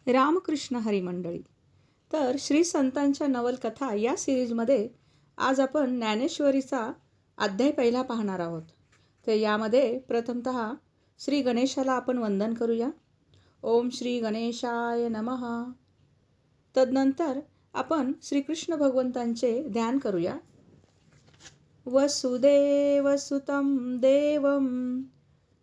रामकृष्ण हरी मंडळी. तर श्री संतांच्या नवलकथा या सिरीजमध्ये आज आपण ज्ञानेश्वरीचा अध्याय पहिला पाहणार आहोत. तर यामध्ये प्रथमतः श्री गणेशाला आपण वंदन करूया. ओम श्री गणेशाय नमः. तदनंतर आपण श्रीकृष्ण भगवंतांचे ध्यान करूया. वसुदेवसुतं देवं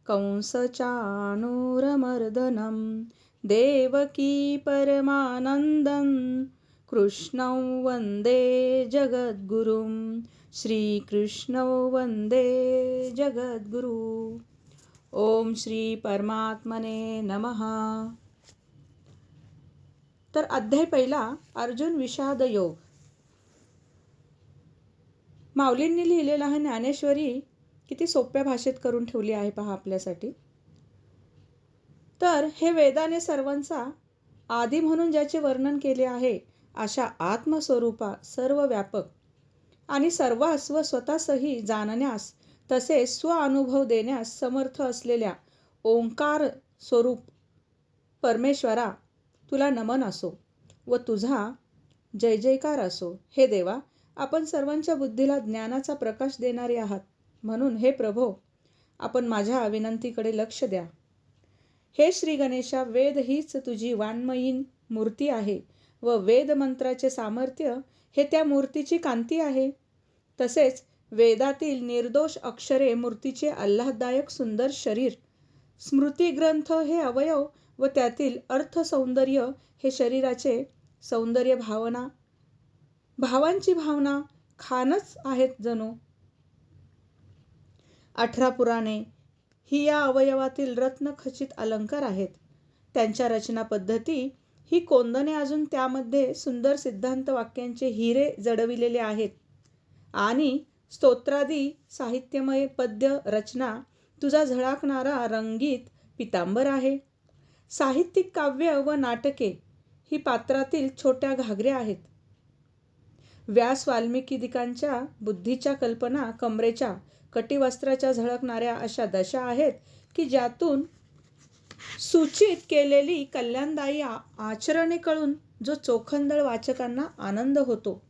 कंसचाणूरमर्दनं देवकी परमानन्दं कृष्णं वन्दे जगद्गुरुं. श्रीकृष्णं वन्दे जगद्गुरु. ओम श्री परमात्मने नमः. तर अध्याय पहिला, अर्जुन विषाद योग. माऊलींनी लिहिलेला हा ज्ञानेश्वरी किती सोप्या भाषेत करून ठेवली आहे पहा आपल्यासाठी. तर हे वेदाने सर्वांचा आदी म्हणून ज्याचे वर्णन केले आहे, अशा आत्मस्वरूपा सर्व व्यापक आणि सर्वास व स्वतःसही जाणण्यास तसे स्वअनुभव देण्यास समर्थ असलेल्या ओंकार स्वरूप परमेश्वरा, तुला नमन असो व तुझा जय जयकार असो. हे देवा, आपण सर्वांच्या बुद्धीला ज्ञानाचा प्रकाश देणारे आहात, म्हणून हे प्रभो, आपण माझ्या विनंतीकडे लक्ष द्या. हे श्री गणेशा, वेद हीच तुझी वाङ्मयीन मूर्ती आहे व वेद मंत्राचे सामर्थ्य हे त्या मूर्तीची कांती आहे. तसेच वेदातील निर्दोष अक्षरे मूर्तीचे आल्हाददायक सुंदर शरीर, स्मृती ग्रंथ हे अवयव व त्यातील अर्थ सौंदर्य हे शरीराचे सौंदर्य, भावांची भावना खानच आहेत जणू. 18 पुराणे ही या अवयवातील रत्नखचित अलंकार आहेत. त्यांच्या रचना पद्धती ही कोंदणे अजून त्यामध्ये सुंदर सिद्धांत वाक्यांचे हिरे जडविलेले आहेत. आणि स्तोत्रादी साहित्यमय पद्य रचना तुझा झळकणारा रंगीत पितांबर आहे. साहित्यिक काव्य व नाटके ही पात्रातील छोट्या घागऱ्या आहेत. व्यास वाल्मिकीदिकांच्या बुद्धीच्या कल्पना कमरेच्या कटिवस्त्राच्या झळकणाऱ्या अशा दशा आहेत की ज्यातून सूचित केलेली कल्याणदायी आचरणे कळून जो चोखंदळ वाचकांना आनंद होतो,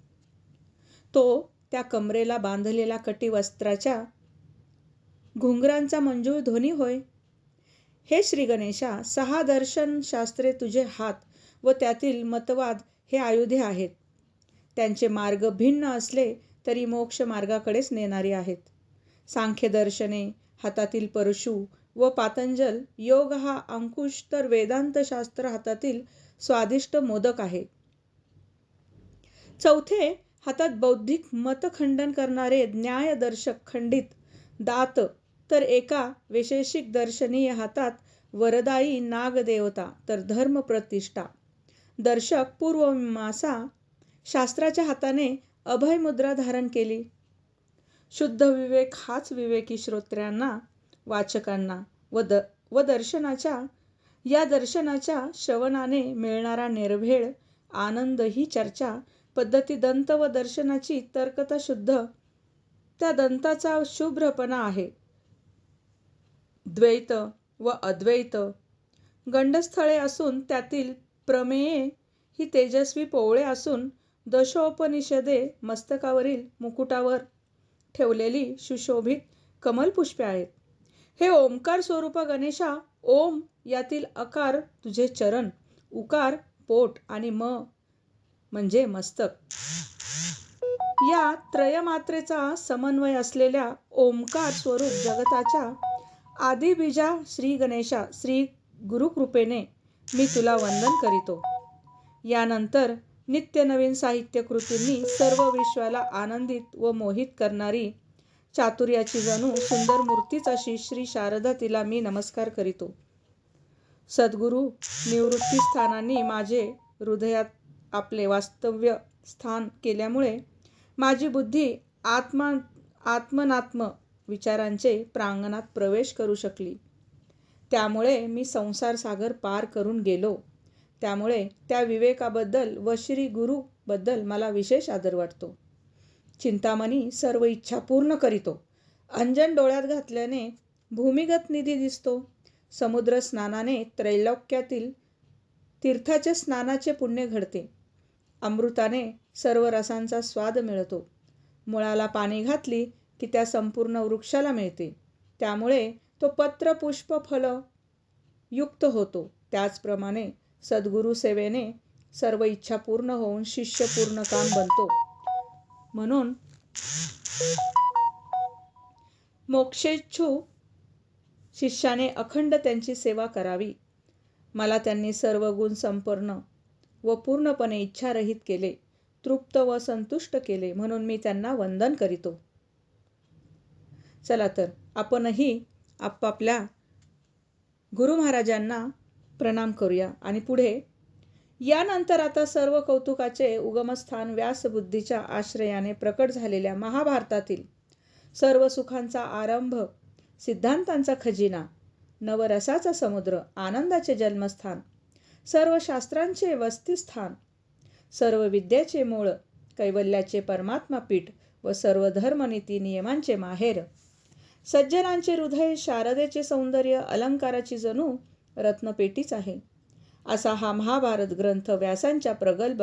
तो त्या कमरेला बांधलेल्या कटिवस्त्राच्या घुंगरांचा मंजूळ ध्वनी होय. हे श्री गणेशा, 6 दर्शन शास्त्रे तुझे हात व त्यातील मतवाद हे आयुधे आहेत. त्यांचे मार्ग भिन्न असले तरी मोक्ष मार्गाकडेच नेणारे आहेत. सांख्य दर्शने हातातील परशु व पातंजल योग हा अंकुश, तर वेदांत शास्त्र हातातील स्वादिष्ट मोदक आहे. चौथे हातात बौद्धिक मतखंडन करणारे न्यायदर्शक खंडित दात, तर एका वैशेषिक दर्शनीय हातात वरदायी नागदेवता, तर धर्म प्रतिष्ठा दर्शक पूर्वमीमांसा शास्त्राच्या हाताने अभय मुद्रा धारण केली. शुद्ध विवेक हाच विवेकी श्रोत्र्यांना, वाचकांना व दर्शनाच्या श्रवणाने मिळणारा निर्भेळ आनंद ही चर्चा पद्धती दंत व दर्शनाची तर्कता शुद्ध त्या दंताचा शुभ्रपणा आहे. द्वैत व अद्वैत गंडस्थळे असून त्यातील प्रमेये ही तेजस्वी पोवळे असून दशोपनिषदे मस्तकावरील मुकुटावर ठेवलेली सुशोभित कमलपुष्पे आहेत. हे ओंकार स्वरूप गणेशा, ओम यातील अकार तुझे चरण, उकार पोट आणि म्हणजे मस्तक या त्रयमात्रेचा समन्वय असलेल्या ओंकार स्वरूप जगताच्या आदिबीजा श्री गणेशा, श्री गुरुकृपेने मी तुला वंदन करीतो. यानंतर नित्य नवीन साहित्य कृतींनी सर्व विश्वाला आनंदित व मोहित करणारी चातुर्याची जणू सुंदर मूर्तीच अशी श्री शारदा, तिला मी नमस्कार करीतो. सद्गुरु निवृत्तीस्थानांनी माझे हृदयात आपले वास्तव्य स्थान केल्यामुळे माझी बुद्धी आत्मनात्म विचारांचे प्रांगणात प्रवेश करू शकली. त्यामुळे मी संसार सागर पार करून गेलो. त्यामुळे त्या विवेकाबद्दल व श्री गुरुबद्दल मला विशेष आदर वाटतो. चिंतामणी सर्व इच्छा पूर्ण करीतो. अंजन डोळ्यात घातल्याने भूमिगत निधी दिसतो. समुद्र स्नानाने त्रैलोक्यातील तीर्थाच्या स्नानाचे पुण्य घडते. अमृताने सर्व रसांचा स्वाद मिळतो. मुळाला पाणी घातली की त्या संपूर्ण वृक्षाला मिळते. त्यामुळे तो पत्र पुष्प फल युक्त होतो. त्याचप्रमाणे सद्गुरू सेवेने सर्व इच्छा पूर्ण होऊन शिष्य पूर्ण काम बनतो. म्हणून मोक्षेच्छू शिष्याने अखंड त्यांची सेवा करावी. मला त्यांनी सर्व गुण संपन्न व पूर्णपणे इच्छारहित केले, तृप्त व संतुष्ट केले, म्हणून मी त्यांना वंदन करीतो. चला तर आपणही आपापल्या गुरु महाराजांना प्रणाम करूया. आणि पुढे यानंतर आता सर्व कौतुकाचे उगमस्थान व्यासबुद्धीच्या आश्रयाने प्रकट झालेल्या महाभारतातील सर्व सुखांचा आरंभ, सिद्धांतांचा खजिना, नवरसाचा समुद्र, आनंदाचे जन्मस्थान, सर्व शास्त्रांचे वसतिस्थान, सर्व विद्याचे मूळ, कैवल्याचे परमात्मा पीठ व सर्व धर्मनीती नियमांचे माहेर, सज्जनांचे हृदय, शारदेचे सौंदर्य, अलंकाराची जणू रत्नपेटीच आहे, असा हा महाभारत ग्रंथ व्यासांच्या प्रगल्भ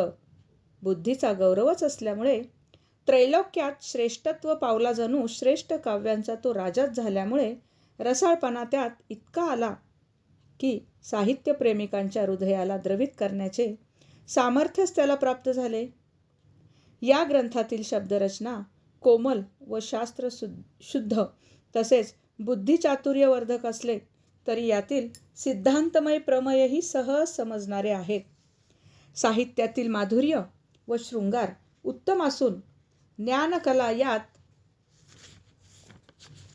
बुद्धीचा गौरवच असल्यामुळे, त्रैलोक्यात श्रेष्ठत्व पावला जणू श्रेष्ठ काव्यांचा तो राजाच झाल्यामुळे रसाळपणा त्यात इतका आला की साहित्यप्रेमिकांच्या हृदयाला द्रवित करण्याचे सामर्थ्यच त्याला प्राप्त झाले. या ग्रंथातील शब्दरचना कोमल व शास्त्र शुद्ध तसेच बुद्धिचातुर्यवर्धक असले तरी यातील सिद्धांतमय प्रमेयही सहज समजणारे आहेत. साहित्यातील माधुर्य व शृंगार उत्तम असून ज्ञानकला यात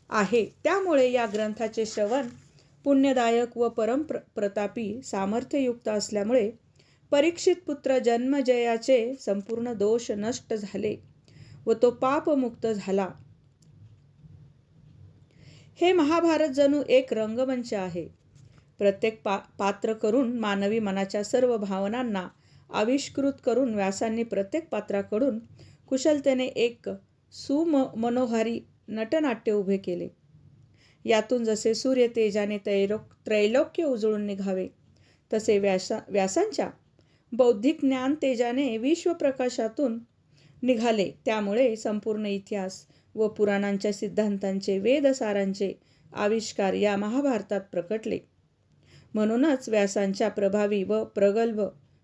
आहे. त्यामुळे या ग्रंथाचे श्रवण पुण्यदायक व परमप्रतापी सामर्थ्ययुक्त असल्यामुळे परीक्षित पुत्र जन्मजयाचे संपूर्ण दोष नष्ट झाले व तो पापमुक्त झाला. हे महाभारत जणू एक रंगमंच आहे. प्रत्येक पात्र करून मानवी मनाच्या सर्व भावनांना आविष्कृत करून व्यासांनी प्रत्येक पात्राकडून कुशलतेने एक सुमनोहारी नटनाट्य उभे केले. यातून जसे सूर्य तेजाने त्रैलोक्य उजळून निघावे तसे व्यासांच्या बौद्धिक ज्ञान तेजाने विश्वप्रकाशातून निघाले. त्यामुळे संपूर्ण इतिहास व पुराणांच्या सिद्धांतांचे वेदसारांचे आविष्कार या महाभारतात प्रकटले. म्हणूनच व्यासांच्या प्रभावी व प्रगल्भ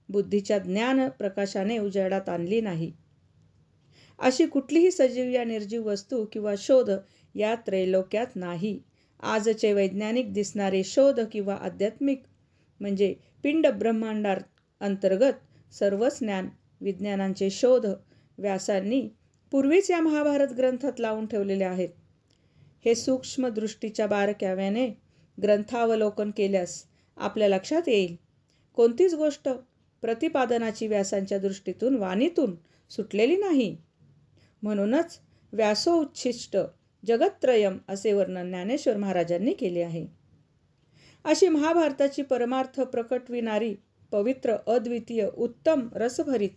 बुद्धीच्या ज्ञान प्रकाशाने उजेडात आणली नाही अशी कुठलीही सजीव या निर्जीव वस्तू किंवा शोध या त्रैलोक्यात नाही. आजचे वैज्ञानिक दिसणारे शोध किंवा आध्यात्मिक म्हणजे पिंड ब्रह्मांडार अंतर्गत सर्वच ज्ञान विज्ञानांचे शोध व्यासांनी पूर्वीच या महाभारत ग्रंथात लावून ठेवलेले आहेत. हे सूक्ष्म दृष्टीच्या बारकाव्याने ग्रंथावलोकन केल्यास आपल्या लक्षात येईल. कोणतीच गोष्ट प्रतिपादनाची व्यासांच्या दृष्टीतून वाणीतून सुटलेली नाही. म्हणूनच व्यासोच्छिष्ट जगत्त्रयम असे वर्णन ज्ञानेश्वर महाराजांनी केले आहे. अशी महाभारताची परमार्थ प्रकटविणारी पवित्र, अद्वितीय, उत्तम, रसभरीत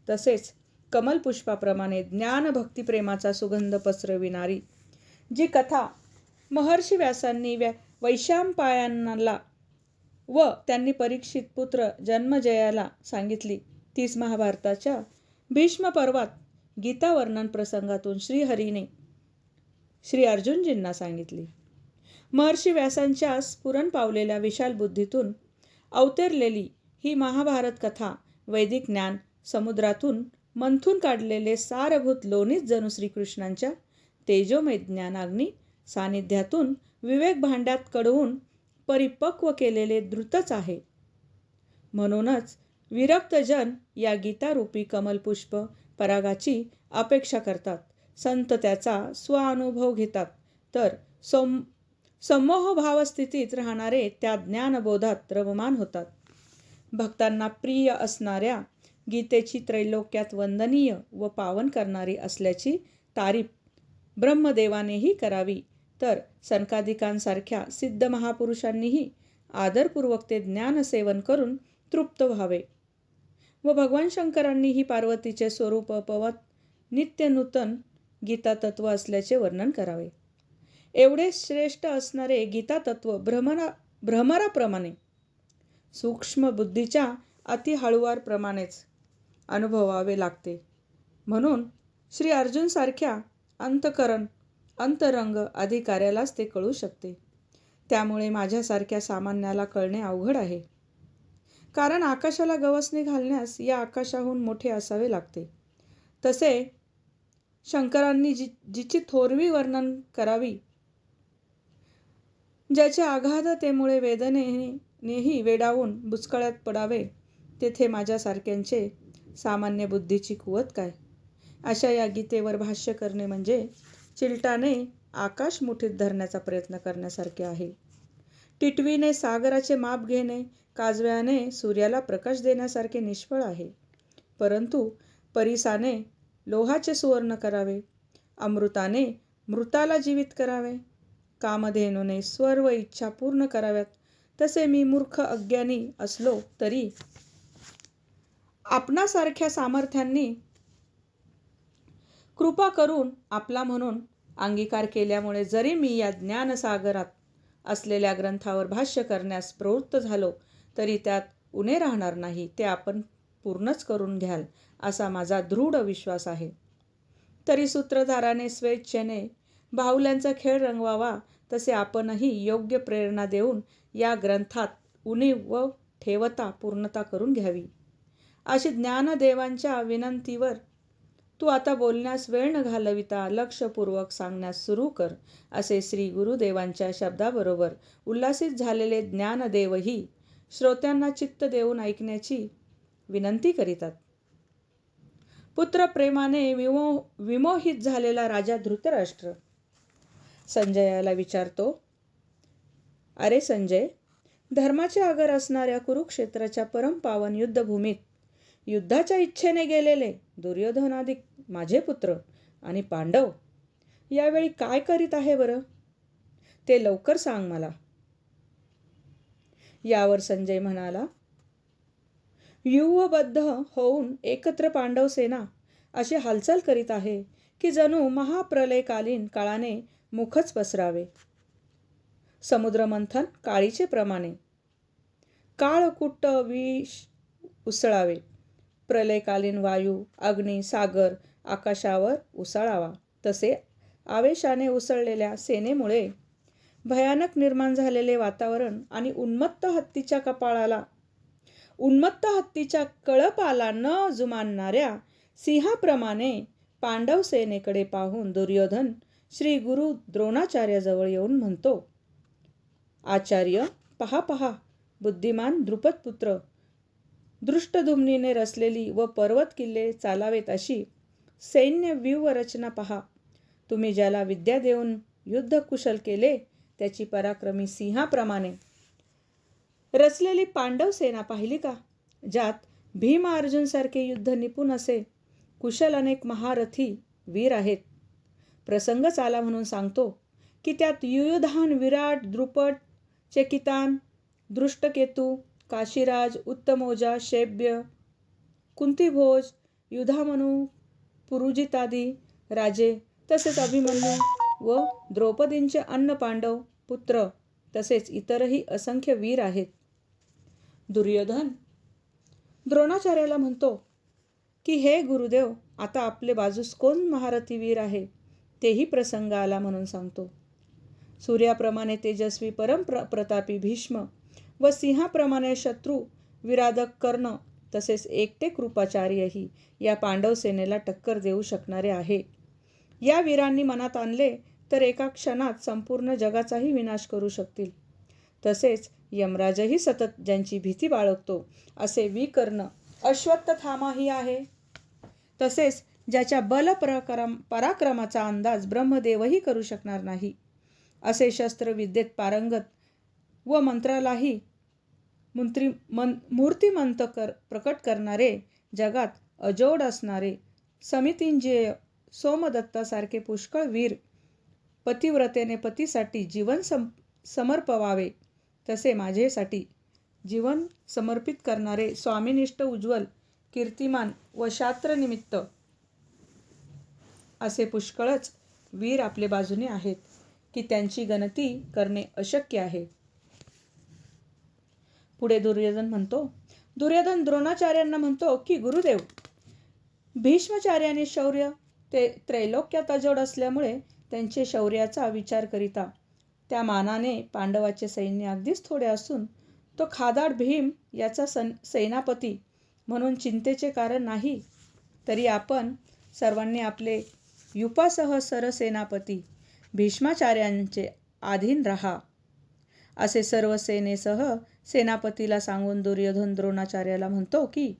तसेच कमलपुष्पाप्रमाणे ज्ञान भक्तिप्रेमाचा सुगंध पसरविणारी जी कथा महर्षी व्यासांनी वैशंपायनाला व त्यांनी परीक्षित पुत्र जन्मजयाला सांगितली तीच महाभारताच्या भीष्म पर्वात गीता वर्णन प्रसंगातून श्रीहरीने श्री अर्जुनजींना सांगितली. महर्षी व्यासांच्या स्फुरण पावलेल्या विशाल बुद्धीतून अवतरलेली ही महाभारत कथा वैदिक ज्ञान समुद्रातून मंथून काढलेले सारभूत लोणीच जणू श्रीकृष्णांच्या तेजोमय ज्ञानाग्नी सानिध्यातून विवेक भांड्यात कडवून परिपक्व केलेले धृतच आहे. म्हणूनच विरक्तजन या गीतारूपी कमलपुष्प परागाची अपेक्षा करतात. संत त्याचा स्वानुभव घेतात तर समोहभावस्थितीत राहणारे त्या ज्ञानबोधात रममाण होतात. भक्तांना प्रिय असणाऱ्या गीतेची त्रैलोक्यात वंदनीय व पावन करणारी असल्याची तारीफ ब्रह्मदेवानेही करावी तर सनकादिकांसारख्या सिद्ध महापुरुषांनीही आदरपूर्वक ते ज्ञानसेवन करून तृप्त व्हावे व भगवान शंकरांनीही पार्वतीचे स्वरूप पवत नित्यनूतन गीतातत्व असल्याचे वर्णन करावे. एवढे श्रेष्ठ असणारे गीतातत्व भ्रमराप्रमाणे सूक्ष्म बुद्धीच्या अति हळुवारप्रमाणेच अनुभवावे लागते. म्हणून श्री अर्जुनसारख्या अंतरंग अधिकाऱ्यालाच ते कळू शकते. त्यामुळे माझ्यासारख्या सामान्याला कळणे अवघड आहे. कारण आकाशाला गवसणी घालण्यास या आकाशाहून मोठे असावे लागते. तसे शंकरांनी जिची थोरवी वर्णन करावी, ज्याच्या अगाधतेमुळे वेदनेनेही वेडावून बुचकळ्यात पडावे, तेथे माझ्यासारख्यांचे सामान्य बुद्धीची कुवत काय? अशा या गीतेवर भाष्य करणे म्हणजे चिलटाने आकाश मुठीत धरण्याचा प्रयत्न करण्यासारखे आहे. टिटवीने सागराचे माप घेणे काजव्याने सूर्याला प्रकाश देण्यासारखे निष्फळ आहे. परंतु परिसाने लोहाचे सुवर्ण करावे, अमृताने मृताला जीवित करावे, कामधेनूने सर्व इच्छा पूर्ण कराव्यात. तसे मी मूर्ख अज्ञानी असलो तरी आपणासारख्या सामर्थ्यांनी कृपा करून आपला म्हणून अंगीकार केल्यामुळे जरी मी या ज्ञानसागरात असलेल्या ग्रंथावर भाष्य करण्यास प्रवृत्त झालो तरी त्यात उणे राहणार नाही, ते आपण पूर्णच करून घ्याल असा माझा दृढ विश्वास आहे. तरी सूत्रधाराने स्वेच्छेने बाहुल्यांचा खेळ रंगवावा, तसे आपणही योग्य प्रेरणा देऊन या ग्रंथात उणीव ठेवता पूर्णता करून घ्यावी. अशी ज्ञानदेवांच्या विनंतीवर तू आता बोलण्यास वेळ न घालविता लक्षपूर्वक सांगण्यास सुरू कर, असे श्री गुरुदेवांच्या शब्दाबरोबर उल्हासित झालेले ज्ञानदेवही श्रोत्यांना चित्त देऊन ऐकण्याची विनंती करीतात. पुत्रप्रेमाने विमोहित झालेला राजा धृतराष्ट्र संजयाला विचारतो, अरे संजय, धर्माचे आगर असणाऱ्या कुरुक्षेत्राच्या परमपावन युद्धभूमीत युद्धाच्या इच्छेने गेलेले दुर्योधनादिक माझे पुत्र आणि पांडव यावेळी काय करीत आहे बरं? ते लवकर सांग मला. यावर संजय म्हणाला, व्यूहबद्ध होऊन एकत्र पांडव सेना अशी हालचाल करीत आहे की जणू महाप्रलयकालीन काळाने मुखच पसरावे. समुद्रमंथन काळीचे प्रमाणे काळकुट्ट विष उसळावे. प्रलयकालीन वायू, अग्नी, सागर आकाशावर उसळावा. तसे आवेशाने उसळलेल्या सेनेमुळे भयानक निर्माण झालेले वातावरण आणि उन्मत्त हत्तीच्या कळपाला न जुमानणाऱ्या सिंहाप्रमाणे पांडव सेनेकडे पाहून दुर्योधन श्री गुरु द्रोणाचार्याजवळ येऊन म्हणतो, आचार्य, पहा, बुद्धिमान द्रुपदपुत्र, दृष्टद्युम्नीने रचलेली व पर्वत किल्ले चालावेत अशी सैन्य व्यूह रचना पहा. तुम्ही ज्याला विद्या देऊन युद्ध कुशल केले त्याची पराक्रमी सिंहाप्रमाणे रचलेली पांडव सेना पाहिली का? ज्यात भीम अर्जुनसारखे युद्ध निपुण असे कुशल अनेक महारथी वीर आहेत. प्रसंगच आला म्हणून सांगतो की त्यात युयुधान, विराट, द्रुपद, चेकितान, दृष्टकेतू, काशीराज, उत्तमौजा, शैब्य, कुंतीभोज, युधामनू, पुरुजितादी राजे, तसेच अभिमन्यू व द्रौपदींचे अन्न पांडव पुत्र, तसेच इतरही असंख्य वीर आहेत. दुर्योधन द्रोणाचार्याला म्हणतो की हे गुरुदेव, आता आपले बाजूस कोण महारथी वीर आहे तेही प्रसंग आला म्हणून सांगतो. सूर्याप्रमाणे तेजस्वी परमप्रतापी भीष्म व सिंहाप्रमाणे शत्रू विराधक कर्ण, तसेच एकटे कृपाचार्यही या पांडव सेनेला टक्कर देऊ शकणारे आहे. या वीरांनी मनात आणले तर एका क्षणात संपूर्ण जगाचाही विनाश करू शकतील. तसेच यमराजही सतत ज्यांची भीती बाळगतो असे विकर्ण अश्वत्थामाही आहे. तसेच ज्याच्या पराक्रमाचा अंदाज ब्रह्मदेवही करू शकणार नाही असे शस्त्रविद्येत पारंगत व मंत्रालाही मूर्तिमंत प्रकट करणारे, जगात अजोड असणारे समितिंजय सोमदत्तासारखे पुष्कळ वीर, पतिव्रतेने पतीसाठी जीवन समर्पवावे तसे माझेसाठी जीवन समर्पित करणारे स्वामिनिष्ठ, उज्ज्वल, कीर्तिमान व शास्त्रनिमित्त असे पुष्कळच वीर आपले बाजूने आहेत की त्यांची गणती करणे अशक्य आहे. पुढे दुर्योधन द्रोणाचार्यांना म्हणतो की गुरुदेव, भीष्माचार्यांनी शौर्य ते त्रैलोक्यात अजोड असल्यामुळे त्यांचे शौर्याचा विचार करिता त्या मानाने पांडवाचे सैन्य अगदीच थोडे असून तो खादाड भीम याचा सेनापती म्हणून चिंतेचे कारण नाही. तरी आपण सर्वांनी आपले युपासह सरसेनापती भीष्माचार्यांचे अधीन राहा असे सर्व सेनेसह सेनापतीला सांगून दुर्योधन द्रोणाचार्याला म्हणतो की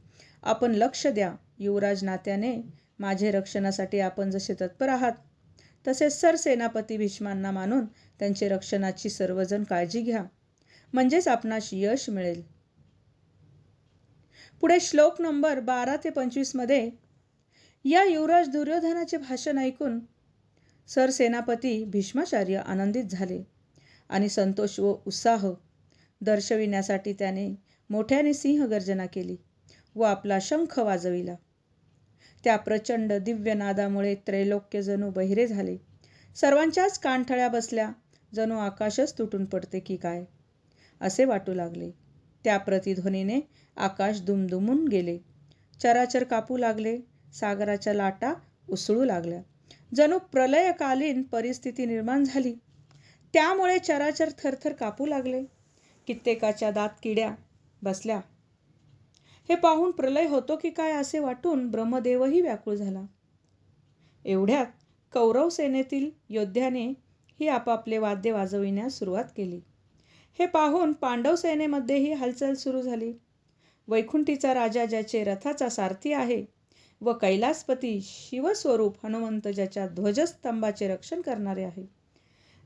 आपण लक्ष द्या. युवराज नात्याने माझे रक्षणासाठी आपण जसे तत्पर आहात तसेच सरसेनापती भीष्मांना मानून त्यांचे रक्षणाची सर्वजण काळजी घ्या, म्हणजेच आपणास यश मिळेल. पुढे श्लोक नंबर 12 ते 25 मध्ये या युवराज दुर्योधनाचे भाषण ऐकून सरसेनापती भीष्माचार्य आनंदित झाले आणि संतोष व उत्साह दर्शविण्यासाठी त्याने मोठ्याने सिंहगर्जना केली व आपला शंख वाजविला. त्या प्रचंड दिव्य नादामुळे त्रैलोक्य जणू बहिरे झाले. सर्वांच्याच कानठळ्या बसल्या. जणू आकाशच तुटून पडते की काय असे वाटू लागले. त्या प्रतिध्वनीने आकाश दुमदुमून गेले. चराचर कापू लागले. सागराच्या लाटा उसळू लागल्या. जणू प्रलयकालीन परिस्थिती निर्माण झाली. त्यामुळे चराचर थरथर कापू लागले. कित्येकाच्या दात किड्या बसल्या. हे पाहून प्रलय होतो की काय असे वाटून ब्रह्मदेवही व्याकुळ झाला. एवढ्यात कौरव सेनेतील योद्ध्याने ही आपापले वाद्य वाजविण्यास सुरुवात केली. हे पाहून पांडव सेनेमध्येही हालचाल सुरू झाली. वैकुंठीचा राजा ज्याचे रथाचा सारथी आहे व कैलासपती शिवस्वरूप हनुमंत ज्याच्या ध्वजस्तंभाचे रक्षण करणारे आहे,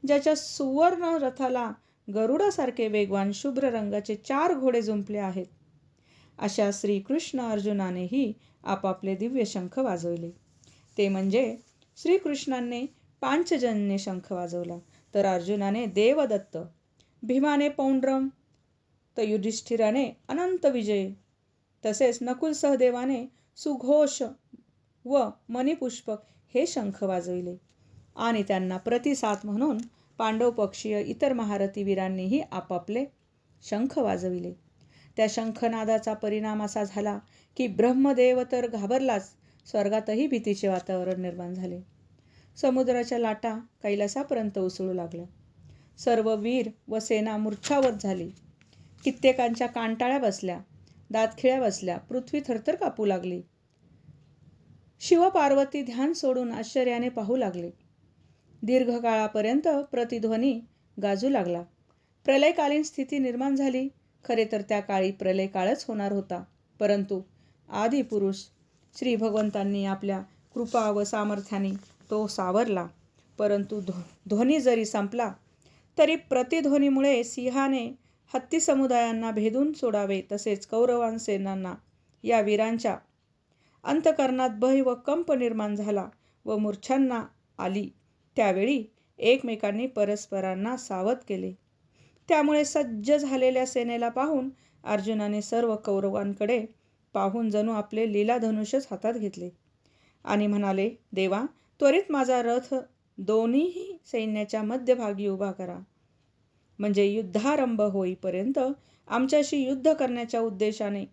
ज्याच्या सुवर्ण रथाला गरुडासारखे वेगवान शुभ्र रंगाचे 4 घोडे जुंपले आहेत, अशा श्रीकृष्ण अर्जुनानेही आपापले दिव्य शंख वाजवले. ते म्हणजे श्रीकृष्णाने पांचजन्य शंख वाजवला, तर अर्जुनाने देवदत्त, भीमाने पौंड्रम, तर युधिष्ठिराने अनंत विजय, तसेच नकुल सहदेवाने सुघोष व मणिपुष्पक हे शंख वाजविले. आणि त्यांना प्रतिसाद म्हणून पांडव पक्षीय इतर महारथी वीरांनीही आपापले शंख वाजविले. त्या शंखनादाचा परिणाम असा झाला की ब्रह्मदेव तर घाबरलाच, स्वर्गातही भीतीचे वातावरण निर्माण झाले. समुद्राच्या लाटा कैलासापर्यंत उसळू लागल्या. सर्व वीर व सेना मूर्छावत झाली. कित्येकांच्या कानटाळ्या बसल्या, दातखिळ्या बसल्या, पृथ्वी थरथर कापू लागली. शिवपार्वती ध्यान सोडून आश्चर्याने पाहू लागले. दीर्घकाळापर्यंत प्रतिध्वनी गाजू लागला. प्रलयकालीन स्थिती निर्माण झाली. खरे तर त्या काळी प्रलय काळच होणार होता, परंतु आदिपुरुष श्री भगवंतांनी आपल्या कृपा व सामर्थ्याने तो सावरला. परंतु ध्वनी जरी संपला तरी प्रतिध्वनीमुळे सिंहाने हत्ती समुदायांना भेदून सोडावे, तसेच कौरवांसेनांना या वीरांच्या अंतःकरणात भय व कंप निर्माण झाला व मूर्छांना आली. त्यावेळी एकमेकांनी परस्परांना सावध केले. त्यामुळे सज्ज झालेल्या सेनेला पाहून अर्जुनाने सर्व कौरवांकडे पाहून जणू आपले लीलाधनुष्यच हातात घेतले आणि म्हणाले, देवा, त्वरित माझा रथ दोन्हीही सैन्याच्या मध्यभागी उभा करा, म्हणजे युद्धारंभ होईपर्यंत आमच्याशी युद्ध करण्याच्या उद्देशाने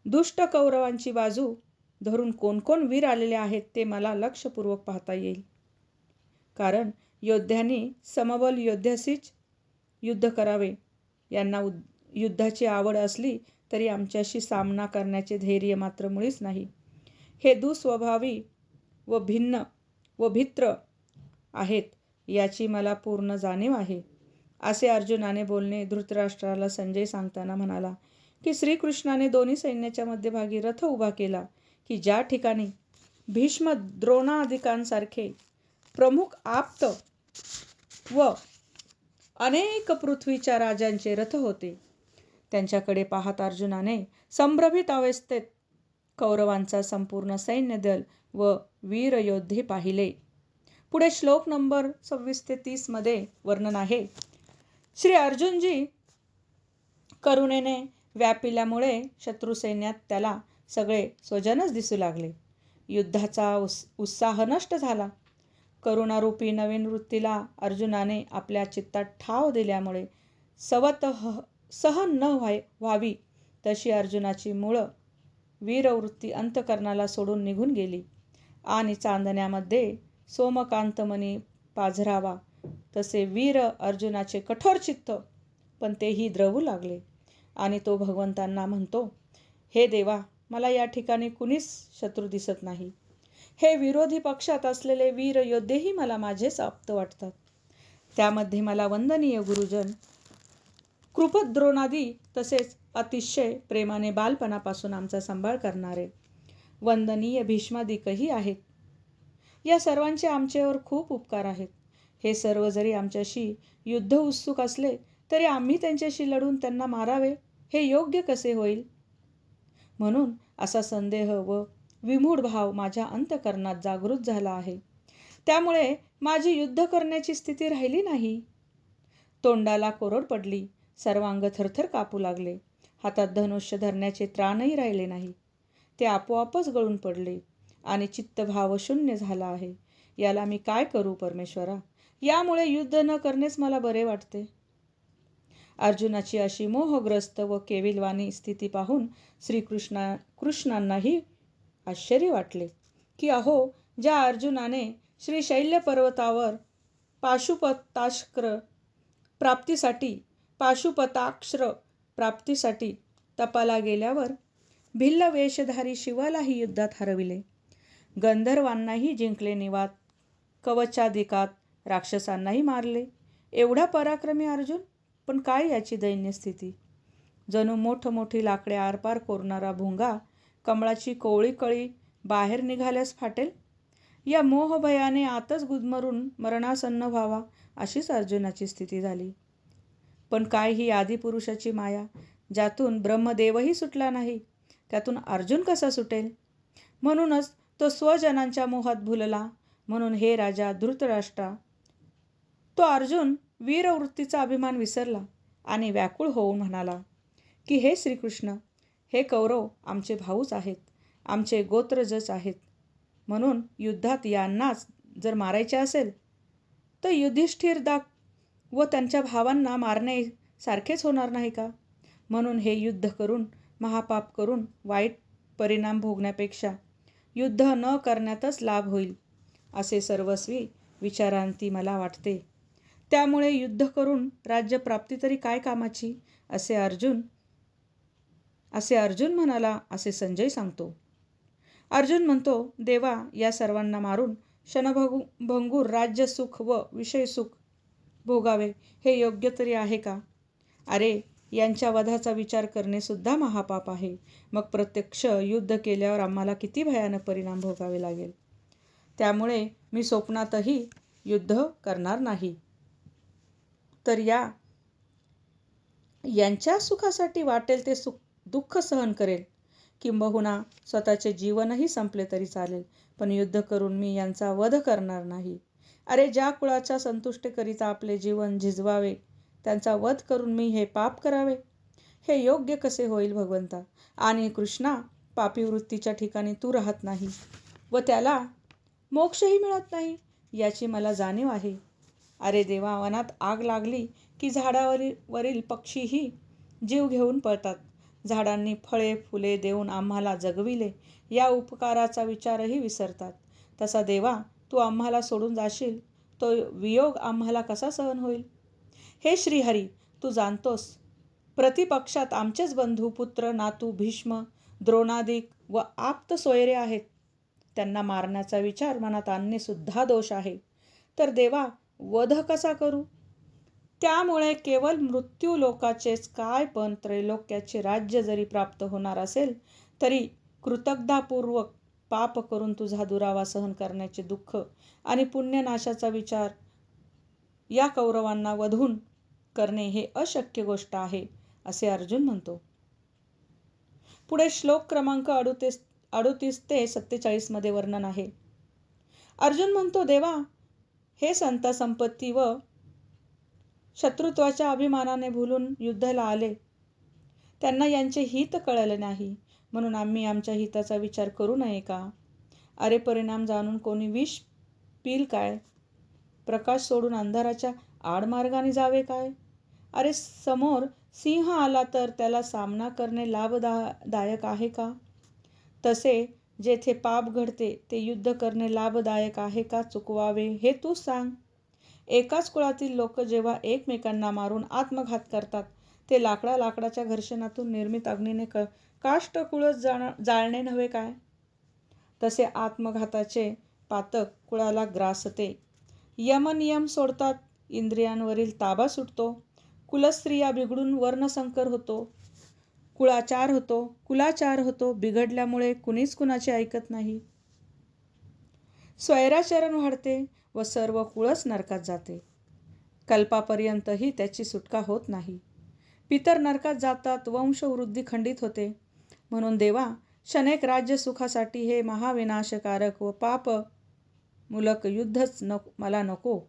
दुष्ट कौरवांची बाजू धरून कोण कोण वीर आलेले आहेत ते मला लक्षपूर्वक पाहता येईल. कारण योद्ध्यांनी समबल योद्ध्याशीच युद्ध करावे. यांना युद्धाची आवड असली तरी आमच्याशी सामना करण्याचे धैर्य मात्र मुळीच नाही. हे दुस्वभावी व भिन्न व भित्र आहेत याची मला पूर्ण जाणीव आहे. असे अर्जुनाने बोलणे धृतराष्ट्राला संजय सांगताना म्हणाला की श्रीकृष्णाने दोन्ही सैन्याच्या मध्यभागी रथ उभा केला की ज्या ठिकाणी भीष्म द्रोणादिकांसारखे प्रमुख आप्त व अनेक पृथ्वीच्या राजांचे रथ होते. त्यांच्याकडे पाहत अर्जुनाने संभ्रमित अवस्थेत कौरवांचा संपूर्ण सैन्यदल व वीरयोद्धे पाहिले. पुढे श्लोक नंबर 26 ते 30 मध्ये वर्णन आहे. श्री अर्जुनजी करुणेने व्यापिल्यामुळे शत्रुसैन्यात त्याला सगळे स्वजनच दिसू लागले. युद्धाचा उत्साह नष्ट झाला. करुणारूपी नवीन वृत्तीला अर्जुनाने आपल्या चित्तात ठाव दिल्यामुळे सहन न व्हावी तशी अर्जुनाची मुळं वीरवृत्ती अंतकरणाला सोडून निघून गेली आणि चांदण्यामध्ये सोमकांतमणी पाझरावा तसे वीर अर्जुनाचे कठोर चित्त पण तेही द्रवू लागले आणि तो भगवंतांना म्हणतो, हे देवा, मला या ठिकाणी कुणीच शत्रू दिसत नाही. हे विरोधी पक्षात असलेले वीर योद्धेही मला माझेच आप्त वाटतात. त्यामध्ये मला वंदनीय गुरुजन कृपद्रोणादी तसेच अतिशय प्रेमाने बालपणापासून आमचा सांभाळ करणारे वंदनीय भीष्मादिकही आहेत. या सर्वांचे आमच्यावर खूप उपकार आहेत. हे सर्व जरी आमच्याशी युद्ध उत्सुक असले तरी आम्ही त्यांच्याशी लढून त्यांना मारावे हे योग्य कसे होईल? म्हणून असा संदेह व विमूढ भाव माझ्या अंतःकरणात जागृत झाला आहे. त्यामुळे माझी युद्ध करण्याची स्थिती राहिली नाही. तोंडाला कोरड पडली, सर्वांग थरथर कापू लागले. हातात धनुष्य धरण्याचे त्राणही राहिले नाही. ते आपोआपच गळून पडले आणि चित्तभाव शून्य झाला आहे. याला मी काय करू परमेश्वरा? यामुळे युद्ध न करण्यास मला बरे वाटते. अर्जुनाची अशी मोहग्रस्त व केविलवाणी स्थिती पाहून कृष्णांनाही आश्चर्य वाटले की अहो, ज्या अर्जुनाने श्रीशैल्य पर्वतावर पाशुपताक्ष प्राप्तीसाठी तपाला गेल्यावर भिल्ल वेशधारी शिवालाही युद्धात हरविले, गंधर्वांनाही जिंकले, निवात कवचादिकात राक्षसांनाही मारले. एवढा पराक्रमी अर्जुन, पण काय याची दैन्य स्थिती? जणू मोठमोठी लाकडे आरपार कोरणारा भुंगा कमळाची कोवळी कळी बाहेर निघाल्यास फाटेल, या मोहभयाने आतच गुदमरून मरणासन्न व्हावा अशीच अर्जुनाची स्थिती झाली. पण काय ही आदिपुरुषाची माया, ज्यातून ब्रह्मदेवही सुटला नाही, त्यातून अर्जुन कसा सुटेल? म्हणूनच तो स्वजनांच्या मोहात भुलला. म्हणून हे राजा धृतराष्ट्रा, तो अर्जुन वीरवृत्तीचा अभिमान विसरला आणि व्याकुळ होऊन म्हणाला की हे श्रीकृष्ण, हे कौरव आमचे भाऊच आहेत, आमचे गोत्रजच आहेत. म्हणून युद्धात यांनाच जर मारायचे असेल तर युधिष्ठिर व त्यांच्या भावांना मारणे सारखेच होणार नाही का? म्हणून हे युद्ध करून महापाप करून वाईट परिणाम भोगण्यापेक्षा युद्ध न करण्यातच लाभ होईल असे सर्वस्वी विचारांती मला वाटते. त्यामुळे युद्ध करून राज्यप्राप्ती तरी काय कामाची असे अर्जुन म्हणाला असे संजय सांगतो. अर्जुन म्हणतो, देवा, या सर्वांना मारून क्षणभंगूर राज्य सुख व विषय सुख भोगावे हे योग्य तरी आहे का? अरे, यांच्या वधाचा विचार करणे सुद्धा महापाप आहे. मग प्रत्यक्ष युद्ध केल्यावर आम्हाला किती भयानक परिणाम भोगावे लागेल. त्यामुळे मी स्वप्नातही युद्ध करणार नाही, तर यांच्या सुखासाठी वाटेल ते दुःख सहन करेल. किंबहुना स्वतःचे जीवनही संपले तरी चालेल, पण युद्ध करून मी यांचा वध करणार नाही. अरे, ज्या कुळाच्या संतुष्टीकरिता आपले जीवन झिजवावे, त्यांचा वध करून मी हे पाप करावे, हे योग्य कसे होईल भगवंता? आणि कृष्णा, पापी वृत्तीच्या ठिकाणी तू राहत नाही व त्याला मोक्षही मिळत नाही याची मला जाणीव आहे. अरे देवा, वनात आग लागली की झाडावरील पक्षीही जीव घेऊन पळतात. झाडांनी फळे फुले देऊन आम्हाला जगविले, या उपकाराचा विचारही विसरतात. तसा देवा, तू आम्हाला सोडून जाशील, तो वियोग आम्हाला कसा सहन होईल? हे श्रीहरी, तू जाणतोस, प्रतिपक्षात आमचेच बंधू, पुत्र, नातू, भीष्म, द्रोणादिक व आप्त सोयरे आहेत. त्यांना मारण्याचा विचार मनात आणणे सुद्धा दोष आहे. तर देवा, वध कसा करू? त्यामुळे केवळ मृत्यू लोकाचेच काय, पण त्रैलोक्याचे राज्य जरी प्राप्त होणार असेल तरी कृतज्ञतापूर्वक पाप करून तुझा दुरावा सहन करण्याचे दुःख आणि पुण्यनाशाचा विचार या कौरवांना वधून करणे हे अशक्य गोष्ट आहे असे अर्जुन म्हणतो. पुढे श्लोक क्रमांक 38 ते 47 मध्ये वर्णन आहे. अर्जुन म्हणतो, देवा, हे संत संपत्ती व शत्रुत्वाच्या अभिमानाने भुलून युद्धाला आले. त्यांना यांचे हित कळले नाही, म्हणून आम्ही आमच्या हिताचा विचार करू नये का? अरे, परिणाम जाणून कोणी विष पिल काय? प्रकाश सोडून अंधाराच्या आडमार्गाने जावे काय? अरे, समोर सिंह आला तर त्याला सामना करणे लाभदायक आहे का? तसे जेथे पाप घडते ते युद्ध करणे लाभदायक आहे का चुकवावे हे तू सांग. एकाच कुळातील लोक जेव्हा एकमेकांना मारून आत्मघात करतात ते लाकडाच्या घर्षणातून निर्मित अग्नीने काष्ठकुळच जाळणे नव्हे काय? तसे आत्मघाताचे पातक कुळाला ग्रासते. यमनियम सोडतात, इंद्रियांवरील ताबा सुटतो, कुलस्त्रिया बिघडून वर्णसंकर होतो, कुलाचार होतो. बिघडल्यामुळे कुणीच कुणाचे ऐकत नाही. स्वैराचरण वाढते व सर्व कुळच नरकात जाते. कल्पापर्यंतही त्याची सुटका होत नाही. पितर नरकात जातात, वंशवृद्धी खंडित होते. म्हणून देवा, क्षणिक राज्य सुखासाठी हे महाविनाशकारक व पापमूलक युद्धच मला नको.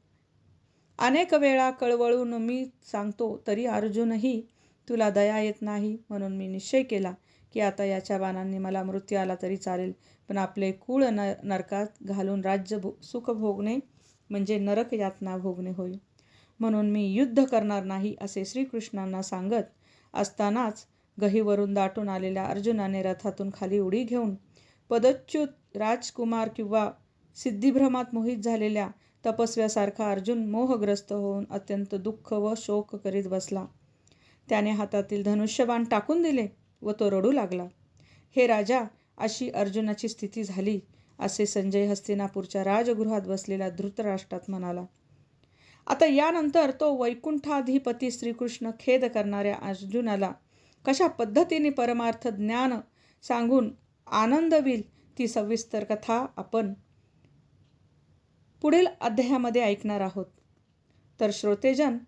अनेक वेळा कळवळून मी सांगतो तरी अर्जुनही तुला दया येत नाही. म्हणून मी निश्चय केला की आता याच्या बाणांनी मला मृत्यू आला तरी चालेल, पण आपले कुळ नरकात घालून राज्य सुख भोगणे म्हणजे नरक यातना भोगणे होय. म्हणून मी युद्ध करणार नाही असे श्रीकृष्णांना सांगत असतानाच गहीवरून दाटून आलेल्या अर्जुनाने रथातून खाली उडी घेऊन पदच्युत राजकुमार किंवा सिद्धिभ्रमात मोहित झालेल्या तपस्व्यासारखा अर्जुन मोहग्रस्त होऊन अत्यंत दुःख व शोक करीत बसला. त्याने हातातील धनुष्यबाण टाकून दिले व तो रडू लागला. हे राजा, अशी अर्जुनाची स्थिती झाली असे संजय हस्तिनापूरच्या राजगृहात बसलेल्या धृतराष्ट्रात म्हणाला. आता यानंतर तो वैकुंठाधिपती श्रीकृष्ण खेद करणाऱ्या अर्जुनाला कशा पद्धतीने परमार्थ ज्ञान सांगून आनंदविल ती सविस्तर कथा आपण पुढील अध्यायामध्ये ऐकणार आहोत. तर श्रोतेजन,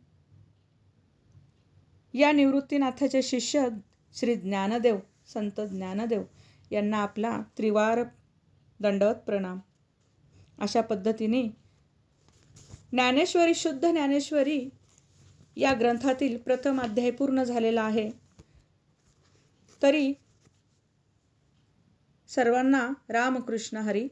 या निवृत्तीनाथाचे शिष्य श्री ज्ञानदेव, संत ज्ञानदेव यांना आपला त्रिवार दंडवत प्रणाम. अशा पद्धतीने ज्ञानेश्वरी, शुद्ध ज्ञानेश्वरी या ग्रंथातील प्रथम अध्याय पूर्ण झालेला आहे. तरी सर्वांना रामकृष्ण हरी.